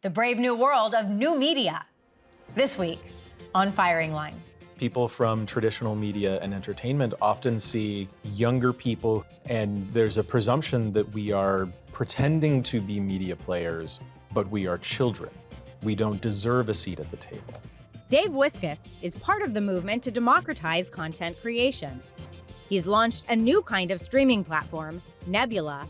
the brave new world of new media. This week on Firing Line. People from traditional media and entertainment often see younger people, and there's a presumption that we are pretending to be media players, but we are children. We don't deserve a seat at the table. Dave Whiskus is part of the movement to democratize content creation. He's launched a new kind of streaming platform, Nebula,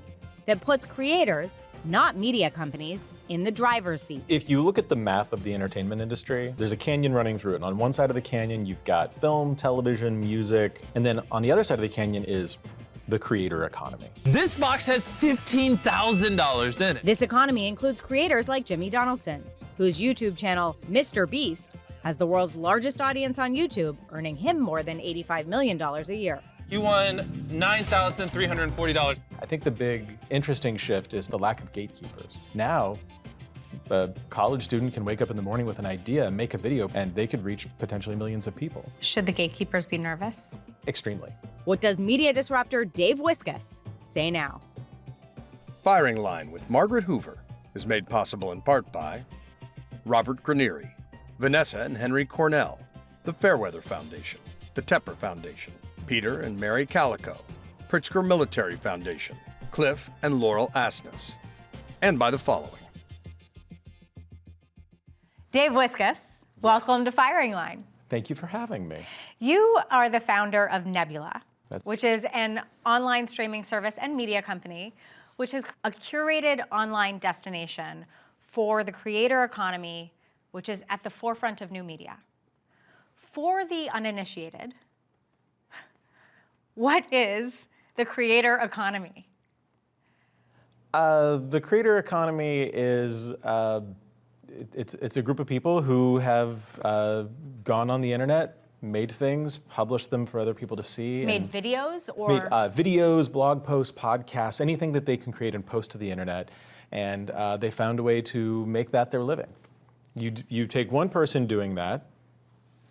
that puts creators, not media companies, in the driver's seat. If you look at the map of the entertainment industry, there's a canyon running through it. And on one side of the canyon, you've got film, television, music, and then on the other side of the canyon is the creator economy. This box has $15,000 in it. This economy includes creators like Jimmy Donaldson, whose YouTube channel, MrBeast, has the world's largest audience on YouTube, earning him more than $85 million a year. You won $9,340. I think the big interesting shift is the lack of gatekeepers. Now, a college student can wake up in the morning with an idea, make a video, and they could reach potentially millions of people. Should the gatekeepers be nervous? Extremely. What does media disruptor Dave Whiskus say now? Firing Line with Margaret Hoover is made possible in part by Robert Granieri, Vanessa and Henry Cornell, the Fairweather Foundation, the Tepper Foundation, Peter and Mary Calico, Pritzker Military Foundation, Cliff and Laurel Asness, and by the following. Dave Whiskus, welcome to Firing Line. Thank you for having me. You are the founder of Nebula, That's- which is an online streaming service and media company, which is a curated online destination for the creator economy, which is at the forefront of new media. For the uninitiated, what is the creator economy? The creator economy is it's a group of people who have gone on the internet, made things, published them for other people to see. Made videos or? Made videos, blog posts, podcasts, anything that they can create and post to the internet. And they found a way to make that their living. You take one person doing that,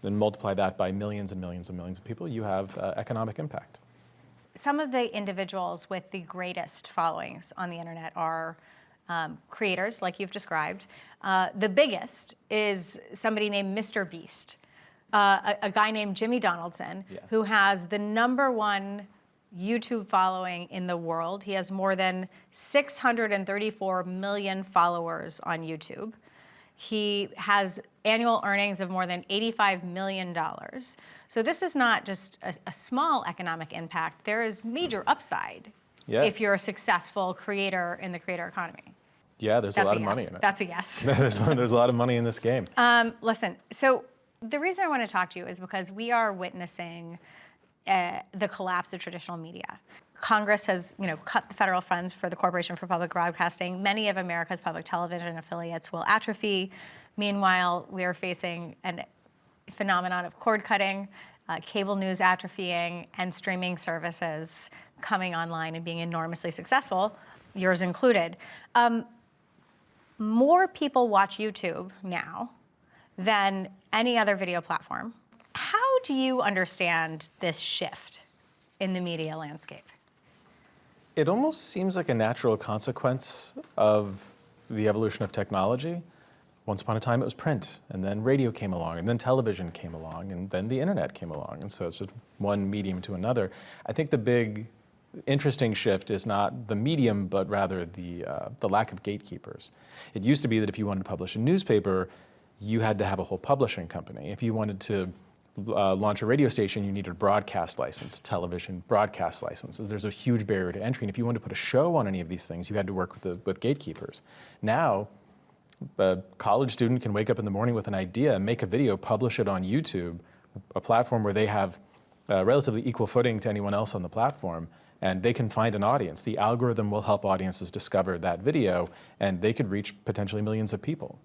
and multiply that by millions and millions and millions of people, you have economic impact. Some of the individuals with the greatest followings on the internet are creators, like you've described. The biggest is somebody named MrBeast, a guy named Jimmy Donaldson, who has the #1 YouTube following in the world. He has more than 634 million followers on YouTube. He has annual earnings of more than $85 million. So this is not just a small economic impact. There is major upside if you're a successful creator in the creator economy. Yeah, there's a lot of money in it. That's a yes. There's a lot of money in this game. Listen, so the reason I want to talk to you is because we are witnessing the collapse of traditional media. Congress has, cut the federal funds for the Corporation for Public Broadcasting. Many of America's public television affiliates will atrophy. Meanwhile, we are facing a phenomenon of cord cutting, cable news atrophying, and streaming services coming online and being enormously successful, yours included. More people watch YouTube now than any other video platform. How do you understand this shift in the media landscape? It almost seems like a natural consequence of the evolution of technology. Once upon a time, it was print, and then radio came along, and then television came along, and then the internet came along, and so it's just one medium to another. I think the big interesting shift is not the medium, but rather the lack of gatekeepers. It used to be that if you wanted to publish a newspaper, you had to have a whole publishing company. If you wanted to launch a radio station, you needed a broadcast license, television broadcast licenses. There's a huge barrier to entry, and if you wanted to put a show on any of these things, you had to work with gatekeepers. Now, a college student can wake up in the morning with an idea, make a video, publish it on YouTube, a platform where they have relatively equal footing to anyone else on the platform, and they can find an audience. The algorithm will help audiences discover that video, and they could reach potentially millions of people.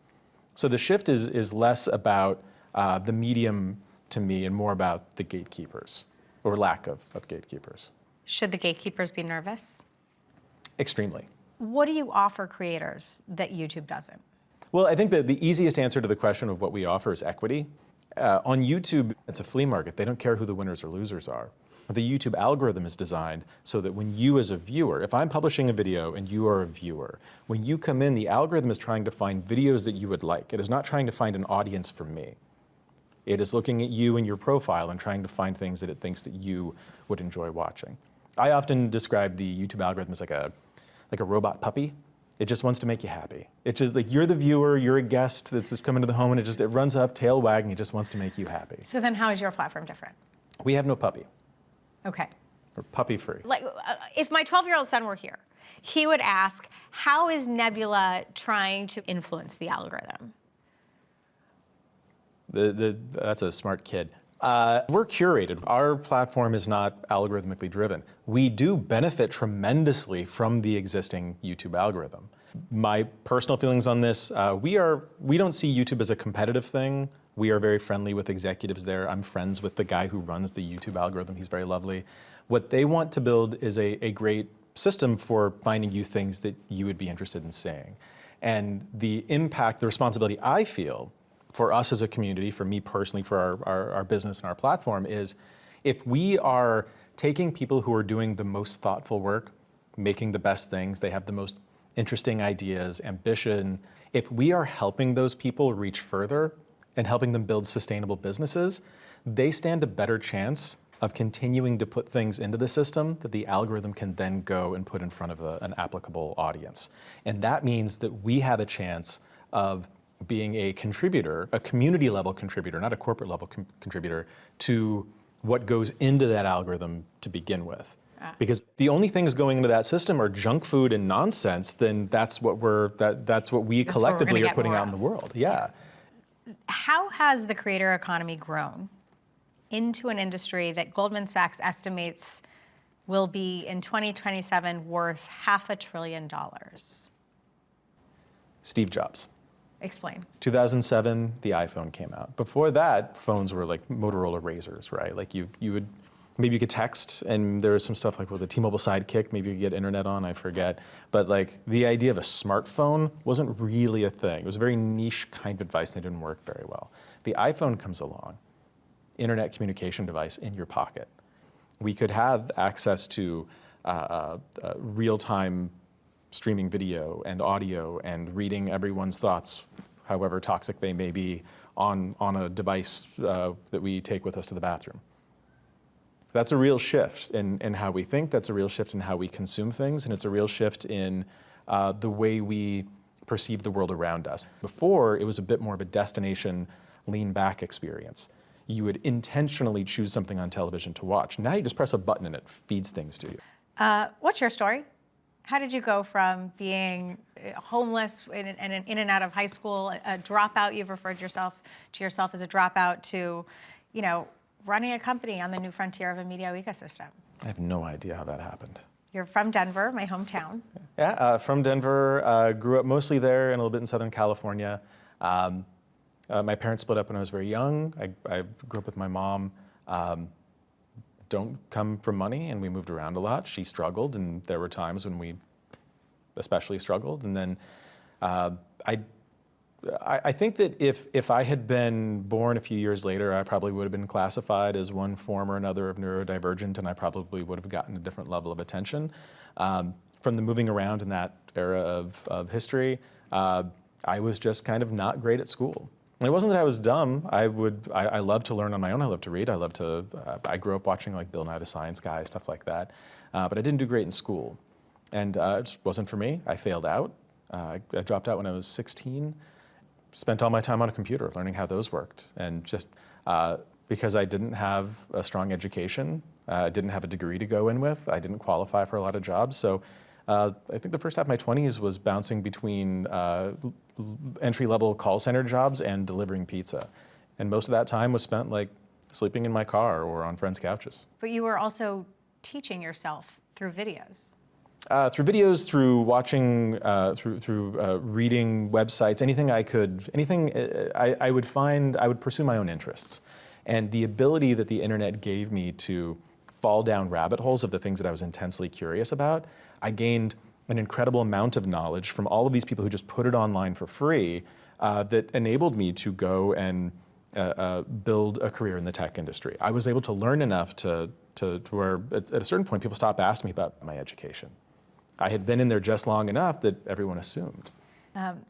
So the shift is less about the medium to me and more about the gatekeepers, or lack of gatekeepers. Should the gatekeepers be nervous? Extremely. What do you offer creators that YouTube doesn't? Well, I think that the easiest answer to the question of what we offer is equity. On YouTube, it's a flea market. They don't care who the winners or losers are. The YouTube algorithm is designed so that when you as a viewer, if I'm publishing a video and you are a viewer, when you come in, the algorithm is trying to find videos that you would like. It is not trying to find an audience for me. It is looking at you and your profile and trying to find things that it thinks that you would enjoy watching. I often describe the YouTube algorithm as like a robot puppy. It just wants to make you happy. It's just like you're the viewer, you're a guest that's just coming to the home, and it runs up, tail wagging, it just wants to make you happy. So then how is your platform different? We have no puppy. Okay. We're puppy free. Like, if my 12-year-old son were here, he would ask, how is Nebula trying to influence the algorithm? That's a smart kid. We're curated. Our platform is not algorithmically driven. We do benefit tremendously from the existing YouTube algorithm. My personal feelings on this, we don't see YouTube as a competitive thing. We are very friendly with executives there. I'm friends with the guy who runs the YouTube algorithm. He's very lovely. What they want to build is a great system for finding you things that you would be interested in seeing. And the impact, the responsibility I feel for us as a community, for me personally, for our business and our platform is if we are taking people who are doing the most thoughtful work, making the best things, they have the most interesting ideas, ambition, if we are helping those people reach further and helping them build sustainable businesses, they stand a better chance of continuing to put things into the system that the algorithm can then go and put in front of an applicable audience. And that means that we have a chance of being a contributor, a community level contributor, not a corporate level contributor, to what goes into that algorithm to begin with. Because the only things going into that system are junk food and nonsense, then that's what we collectively are putting out in the world. Yeah. How has the creator economy grown into an industry that Goldman Sachs estimates will be in 2027 worth $500 billion? Steve Jobs. Explain. 2007, the iPhone came out. Before that, phones were like Motorola Razors, right? Like you would, maybe you could text, and there was some stuff like with the T-Mobile Sidekick, maybe you could get internet on, I forget. But like the idea of a smartphone wasn't really a thing. It was a very niche kind of device that didn't work very well. The iPhone comes along, internet communication device in your pocket. We could have access to real-time streaming video and audio and reading everyone's thoughts, however toxic they may be, on a device that we take with us to the bathroom. That's a real shift in how we think, that's a real shift in how we consume things, and it's a real shift in the way we perceive the world around us. Before, it was a bit more of a destination, lean-back experience. You would intentionally choose something on television to watch. Now you just press a button and it feeds things to you. What's your story? How did you go from being homeless in and out of high school, a dropout, you've referred to yourself as a dropout, to, running a company on the new frontier of a media ecosystem? I have no idea how that happened. You're from Denver, my hometown. Yeah, from Denver, grew up mostly there and a little bit in Southern California. My parents split up when I was very young. I grew up with my mom. Don't come from money, and we moved around a lot. She struggled, and there were times when we especially struggled. And then I think that if I had been born a few years later, I probably would have been classified as one form or another of neurodivergent, and I probably would have gotten a different level of attention. From the moving around in that era of history, I was just kind of not great at school. And it wasn't that I was dumb. I love to learn on my own. I love to read. I grew up watching like Bill Nye the Science Guy, stuff like that. But I didn't do great in school. And it just wasn't for me. I failed out. I dropped out when I was 16. Spent all my time on a computer learning how those worked. And just because I didn't have a strong education, I didn't have a degree to go in with, I didn't qualify for a lot of jobs. So I think the first half of my 20s was bouncing between entry-level call center jobs and delivering pizza. And most of that time was spent like sleeping in my car or on friends' couches. But you were also teaching yourself through videos. Through videos, through watching, through reading websites, anything I could, I would pursue my own interests. And the ability that the internet gave me to fall down rabbit holes of the things that I was intensely curious about, I gained an incredible amount of knowledge from all of these people who just put it online for free that enabled me to go and build a career in the tech industry. I was able to learn enough to where at a certain point people stopped asking me about my education. I had been in there just long enough that everyone assumed.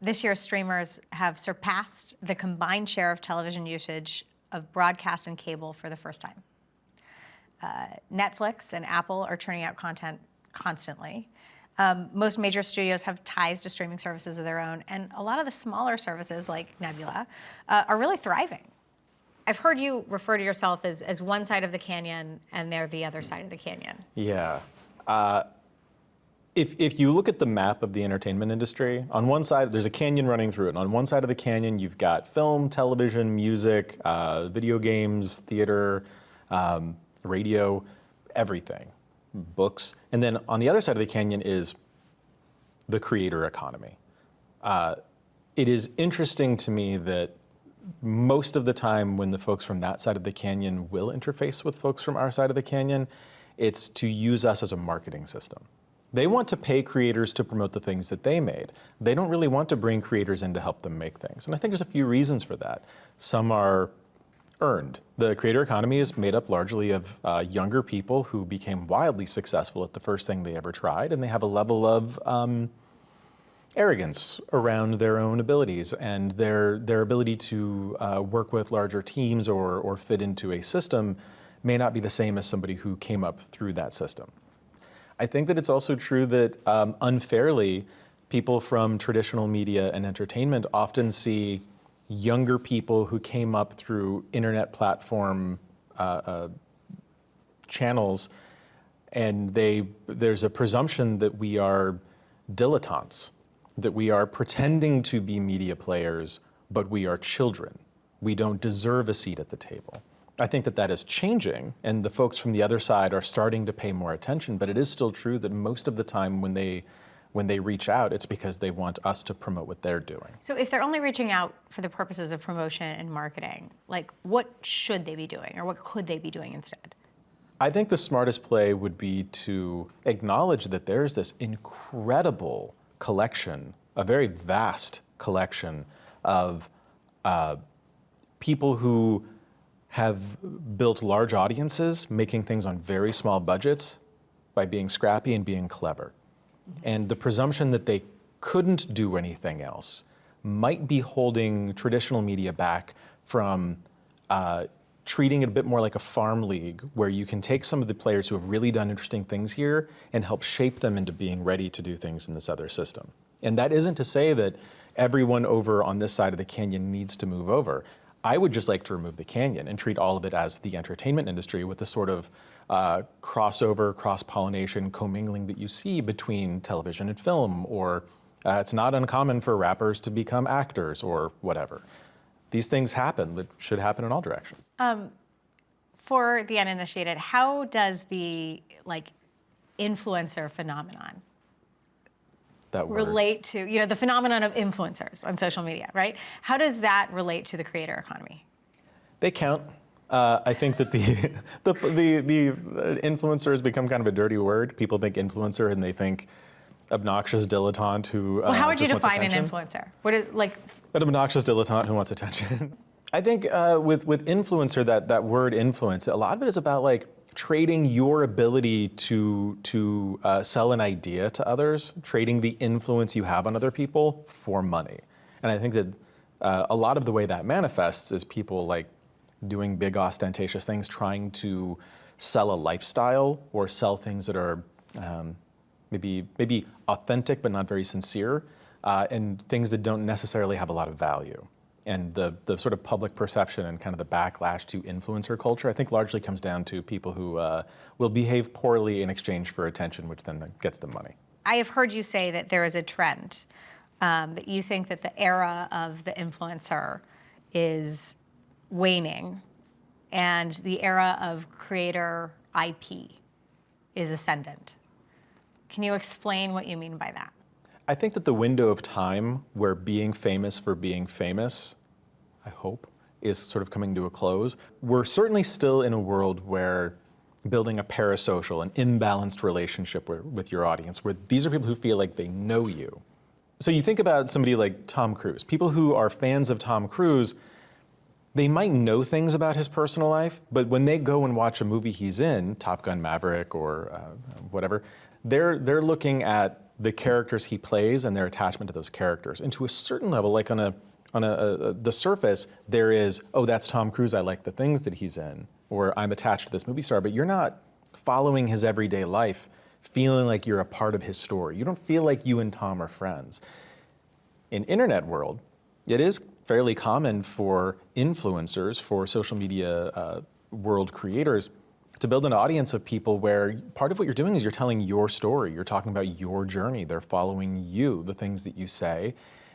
This year, streamers have surpassed the combined share of television usage of broadcast and cable for the first time. Netflix and Apple are churning out content constantly. Most major studios have ties to streaming services of their own, and a lot of the smaller services like Nebula are really thriving. I've heard you refer to yourself as one side of the canyon, and they're the other side of the canyon. Yeah. If you look at the map of the entertainment industry, on one side, there's a canyon running through it. And on one side of the canyon, you've got film, television, music, video games, theater, radio, everything, books. And then on the other side of the canyon is the creator economy. It is interesting to me that most of the time when the folks from that side of the canyon will interface with folks from our side of the canyon, it's to use us as a marketing system. They want to pay creators to promote the things that they made. They don't really want to bring creators in to help them make things. And I think there's a few reasons for that. Some are earned. The creator economy is made up largely of younger people who became wildly successful at the first thing they ever tried, and they have a level of arrogance around their own abilities and their ability to work with larger teams or fit into a system may not be the same as somebody who came up through that system. I think that it's also true that unfairly, people from traditional media and entertainment often see younger people who came up through internet platform channels, and there's a presumption that we are dilettantes, that we are pretending to be media players, but we are children. We don't deserve a seat at the table. I think that is changing, and the folks from the other side are starting to pay more attention, but it is still true that most of the time when they reach out, it's because they want us to promote what they're doing. So if they're only reaching out for the purposes of promotion and marketing, like what should they be doing, or what could they be doing instead? I think the smartest play would be to acknowledge that there's this incredible collection, a very vast collection of people who have built large audiences, making things on very small budgets by being scrappy and being clever. And the presumption that they couldn't do anything else might be holding traditional media back from treating it a bit more like a farm league, where you can take some of the players who have really done interesting things here and help shape them into being ready to do things in this other system. And that isn't to say that everyone over on this side of the canyon needs to move over. I would just like to remove the canyon and treat all of it as the entertainment industry with the sort of crossover, cross-pollination, commingling that you see between television and film, or it's not uncommon for rappers to become actors or whatever. These things happen that should happen in all directions. For the uninitiated, how does the influencer phenomenon relate to, the phenomenon of influencers on social media, right? How does that relate to the creator economy? They count. I think that the influencer has become kind of a dirty word. People think influencer and they think obnoxious dilettante who well, how would you just define wants an attention. influencer? What is An obnoxious dilettante who wants attention. I think with influencer, that word influence, a lot of it is about trading your ability to sell an idea to others, trading the influence you have on other people for money. And I think that a lot of the way that manifests is people doing big ostentatious things, trying to sell a lifestyle or sell things that are maybe authentic but not very sincere, and things that don't necessarily have a lot of value. And the sort of public perception and kind of the backlash to influencer culture, I think largely comes down to people who will behave poorly in exchange for attention, which then gets them money. I have heard you say that there is a trend, that you think that the era of the influencer is waning and the era of creator IP is ascendant. Can you explain what you mean by that? I think that the window of time where being famous for being famous, I hope, is sort of coming to a close. We're certainly still in a world where building a parasocial, an imbalanced relationship with your audience, where these are people who feel like they know you. So you think about somebody like Tom Cruise. People who are fans of Tom Cruise they might know things about his personal life, but when they go and watch a movie he's in, Top Gun Maverick or whatever, they're looking at the characters he plays and their attachment to those characters. And to a certain level, like on the surface, there is, oh, that's Tom Cruise, I like the things that he's in, or I'm attached to this movie star, but you're not following his everyday life, feeling like you're a part of his story. You don't feel like you and Tom are friends. In internet world, it is fairly common for influencers, for social media world creators, to build an audience of people where part of what you're doing is you're telling your story. You're talking about your journey. They're following you, the things that you say,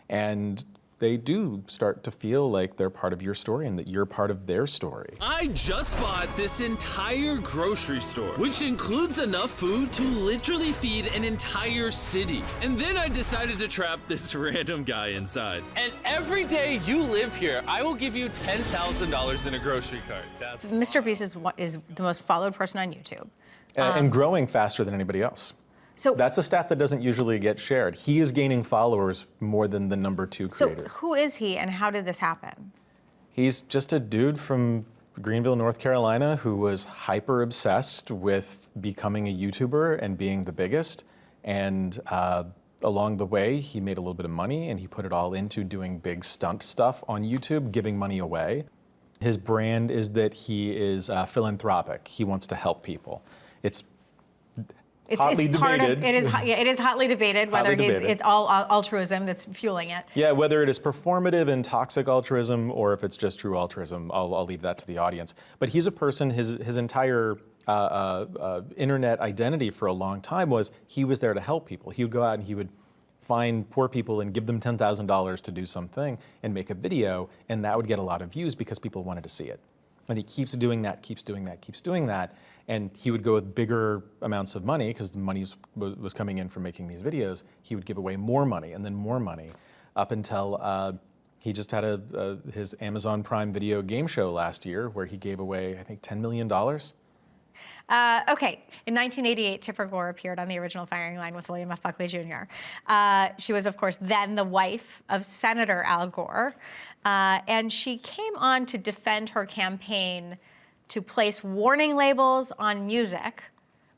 and they do start to feel like they're part of your story and that you're part of their story. I just bought this entire grocery store, which includes enough food to literally feed an entire city. And then I decided to trap this random guy inside. And every day you live here, I will give you $10,000 in a grocery cart. That's MrBeast is the most followed person on YouTube. And growing faster than anybody else. So That's a stat that doesn't usually get shared. He is gaining followers more than the number 2 creator. So who is he and how did this happen? He's just a dude from Greenville, North Carolina, who was hyper obsessed with becoming a YouTuber and being the biggest. And along the way, he made a little bit of money and he put it all into doing big stunt stuff on YouTube, giving money away. His brand is that he is philanthropic. He wants to help people. It's hotly debated. It is hotly debated whether it's all altruism that's fueling it. Yeah, whether it is performative and toxic altruism or if it's just true altruism, I'll leave that to the audience. But he's a person, his entire internet identity for a long time was he was there to help people. He would go out and he would find poor people and give them $10,000 to do something and make a video, and that would get a lot of views because people wanted to see it. And he keeps doing that, keeps doing that, keeps doing that. And he would go with bigger amounts of money because the money was coming in from making these videos. He would give away more money and then more money up until he just had his Amazon Prime Video game show last year where he gave away, I think, $10 million. Okay, in 1988, Tipper Gore appeared on the original firing line with William F. Buckley Jr. She was, of course, then the wife of Senator Al Gore, and she came on to defend her campaign to place warning labels on music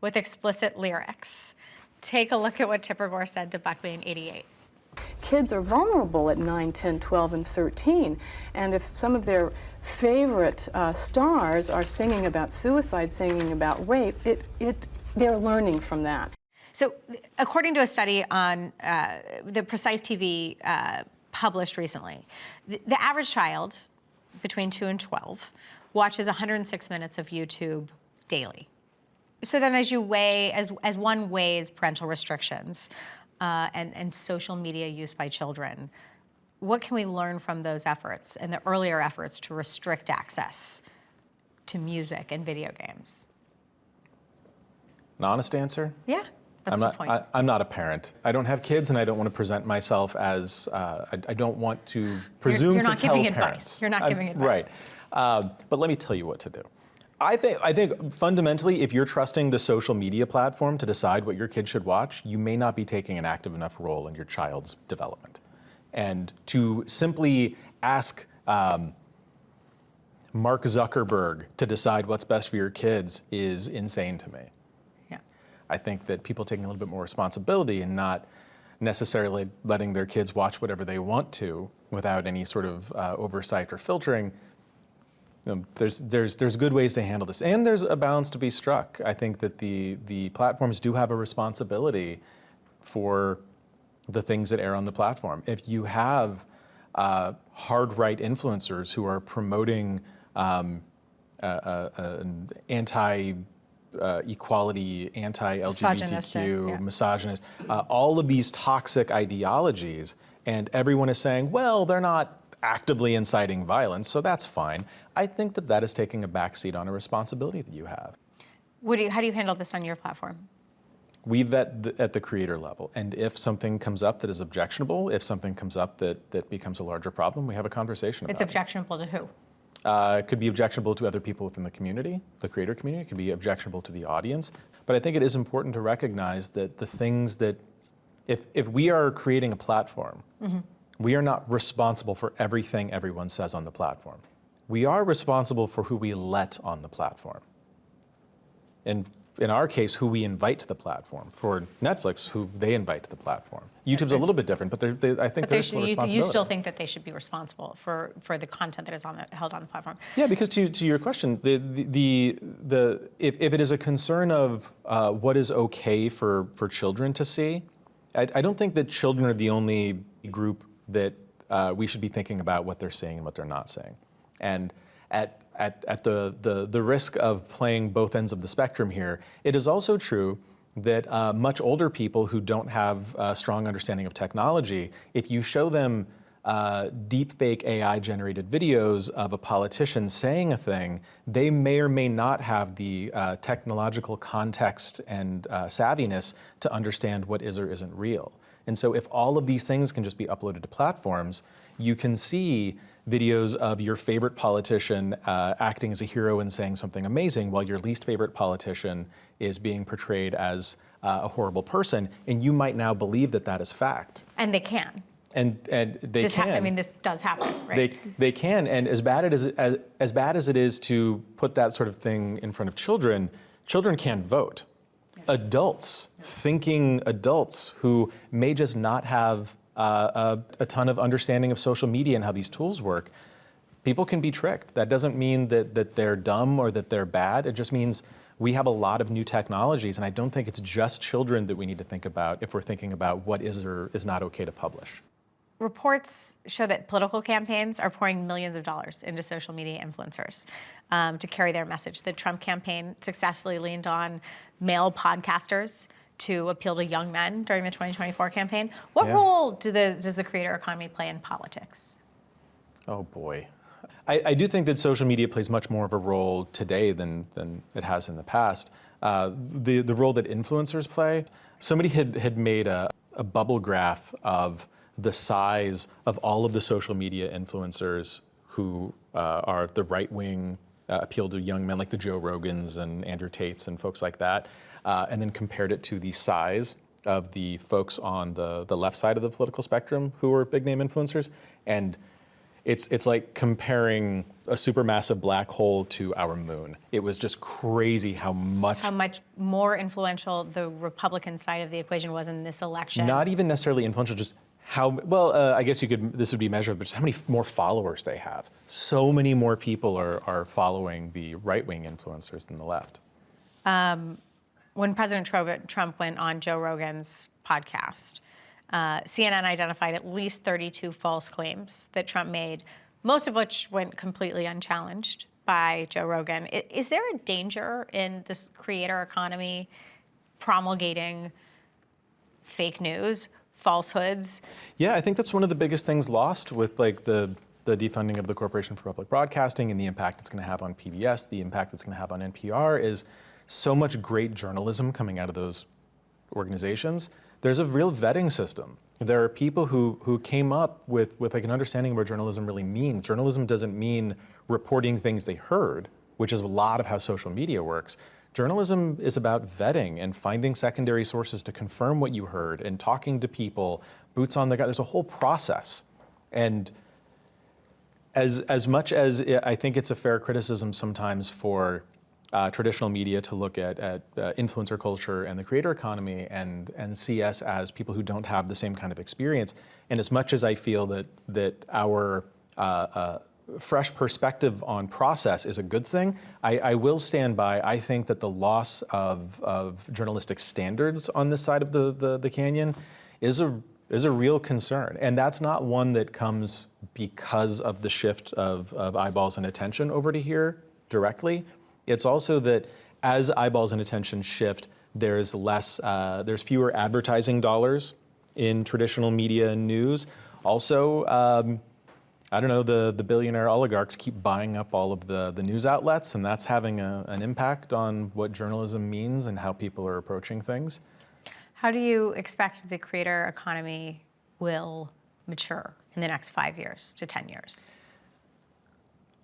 with explicit lyrics. Take a look at what Tipper Gore said to Buckley in '88. Kids are vulnerable at 9, 10, 12, and 13, and if some of their favorite stars are singing about suicide, singing about rape, they're learning from that. So, according to a study on the Precise TV published recently, the average child between 2 and 12 watches 106 minutes of YouTube daily. So then as one weighs parental restrictions and social media use by children, what can we learn from those efforts and the earlier efforts to restrict access to music and video games? An honest answer? Yeah, that's the point. I'm not a parent. I don't have kids, and I don't want to present myself as, I don't want to presume you're not to tell giving parents. Advice. You're not giving advice. Right. But let me tell you what to do. I think fundamentally, if you're trusting the social media platform to decide what your kid should watch, you may not be taking an active enough role in your child's development. And to simply ask Mark Zuckerberg to decide what's best for your kids is insane to me. Yeah. I think that people taking a little bit more responsibility and not necessarily letting their kids watch whatever they want to without any sort of oversight or filtering. There's good ways to handle this, and there's a balance to be struck. I think that the platforms do have a responsibility for the things that air on the platform. If you have hard right influencers who are promoting anti-equality, anti-LGBTQ, misogynist, all of these toxic ideologies, and everyone is saying, well, they're not actively inciting violence, so that's fine. I think that is taking a backseat on a responsibility that you have. How do you handle this on your platform? We vet at the creator level, and if something comes up that is objectionable, if something comes up that becomes a larger problem, we have a conversation about it. It's objectionable to who? It could be objectionable to other people within the community, the creator community. It could be objectionable to the audience. But I think it is important to recognize that the things that, if we are creating a platform, we are not responsible for everything everyone says on the platform. we are responsible for who we let on the platform. And in our case, who we invite to the platform. For Netflix, who they invite to the platform. YouTube's a little bit different, but I think there's still responsibility. You still think that they should be responsible for the content that is held on the platform? Yeah, because to your question, if it is a concern of what is okay for children to see, I don't think that children are the only group that we should be thinking about what they're seeing and what they're not seeing. And at the risk of playing both ends of the spectrum here, it is also true that much older people who don't have a strong understanding of technology, if you show them deepfake AI-generated videos of a politician saying a thing, they may or may not have the technological context and savviness to understand what is or isn't real. And so if all of these things can just be uploaded to platforms, you can see videos of your favorite politician acting as a hero and saying something amazing, while your least favorite politician is being portrayed as a horrible person, and you might now believe that that is fact. And they can. And they can. I mean, this does happen, right? They can, and as bad as it is to put that sort of thing in front of children, children can vote. Adults, thinking adults who may just not have a ton of understanding of social media and how these tools work, people can be tricked. That doesn't mean that they're dumb or that they're bad. It just means we have a lot of new technologies, and I don't think it's just children that we need to think about if we're thinking about what is or is not okay to publish. Reports show that political campaigns are pouring millions of dollars into social media influencers to carry their message. The Trump campaign successfully leaned on male podcasters to appeal to young men during the 2024 campaign. What role does the creator economy play in politics? Oh boy. I do think that social media plays much more of a role today than it has in the past. The role that influencers play, somebody had made a bubble graph of the size of all of the social media influencers who are the right-wing, appeal to young men like the Joe Rogans and Andrew Tates and folks like that, and then compared it to the size of the folks on the left side of the political spectrum who are big-name influencers. And it's like comparing a supermassive black hole to our moon. It was just crazy how much more influential the Republican side of the equation was in this election. Not even necessarily influential, just how, well, I guess this would be measured, but just how many more followers they have. So many more people are following the right-wing influencers than the left. When President Trump went on Joe Rogan's podcast, CNN identified at least 32 false claims that Trump made, most of which went completely unchallenged by Joe Rogan. Is there a danger in this creator economy promulgating fake news, falsehoods? Yeah, I think that's one of the biggest things lost with like the defunding of the Corporation for Public Broadcasting and the impact it's going to have on PBS, the impact it's going to have on NPR, is so much great journalism coming out of those organizations. There's a real vetting system. There are people who came up with like an understanding of what journalism really means. Journalism doesn't mean reporting things they heard, which is a lot of how social media works. Journalism is about vetting and finding secondary sources to confirm what you heard and talking to people, boots on the ground. There's a whole process. And as much as I think it's a fair criticism sometimes for traditional media to look at influencer culture and the creator economy and see us as people who don't have the same kind of experience, and as much as I feel that our fresh perspective on process is a good thing, I will stand by. I think that the loss of journalistic standards on this side of the canyon is a real concern, and that's not one that comes because of the shift of eyeballs and attention over to here directly. It's also that as eyeballs and attention shift, there's fewer advertising dollars in traditional media and news. Also, I don't know, the billionaire oligarchs keep buying up all of the news outlets, and that's having an impact on what journalism means and how people are approaching things. How do you expect the creator economy will mature in the next 5 years to 10 years?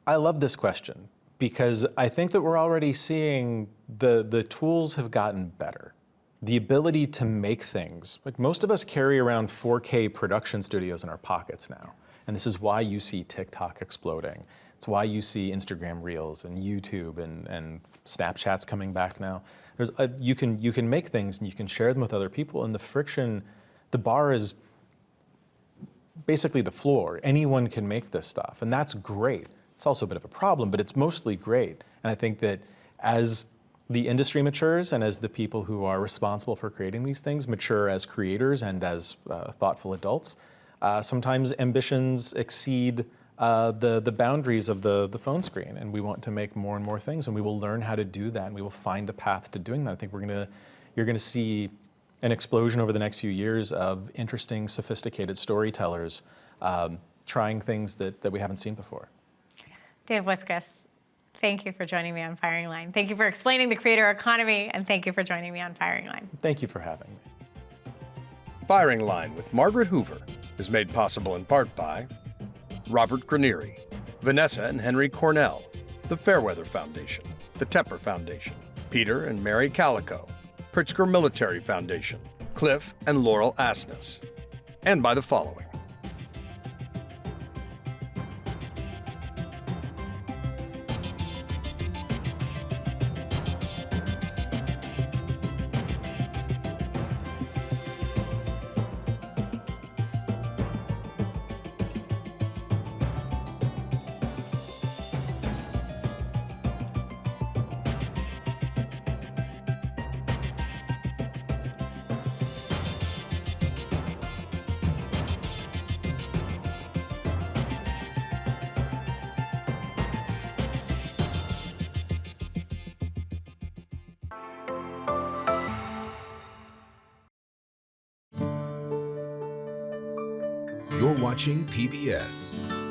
I love this question, because I think that we're already seeing the tools have gotten better. The ability to make things, like most of us carry around 4K production studios in our pockets now. And this is why you see TikTok exploding. It's It's why you see Instagram Reels and YouTube and Snapchat's coming back now. You can make things and you can share them with other people, and the friction, the bar is basically the floor. Anyone can make this stuff, and that's great. It's also a bit of a problem, but it's mostly great. And I think that as the industry matures and as the people who are responsible for creating these things mature as creators and as thoughtful adults, sometimes ambitions exceed the boundaries of the phone screen, and we want to make more and more things, and we will learn how to do that, and we will find a path to doing that. I think you're gonna see an explosion over the next few years of interesting, sophisticated storytellers trying things that we haven't seen before. Dave Whiskus, thank you for joining me on Firing Line. Thank you for explaining the creator economy, and thank you for joining me on Firing Line. Thank you for having me. Firing Line with Margaret Hoover is made possible in part by Robert Granieri, Vanessa and Henry Cornell, the Fairweather Foundation, the Tepper Foundation, Peter and Mary Calico, Pritzker Military Foundation, Cliff and Laurel Asness, and by the following. You're watching PBS.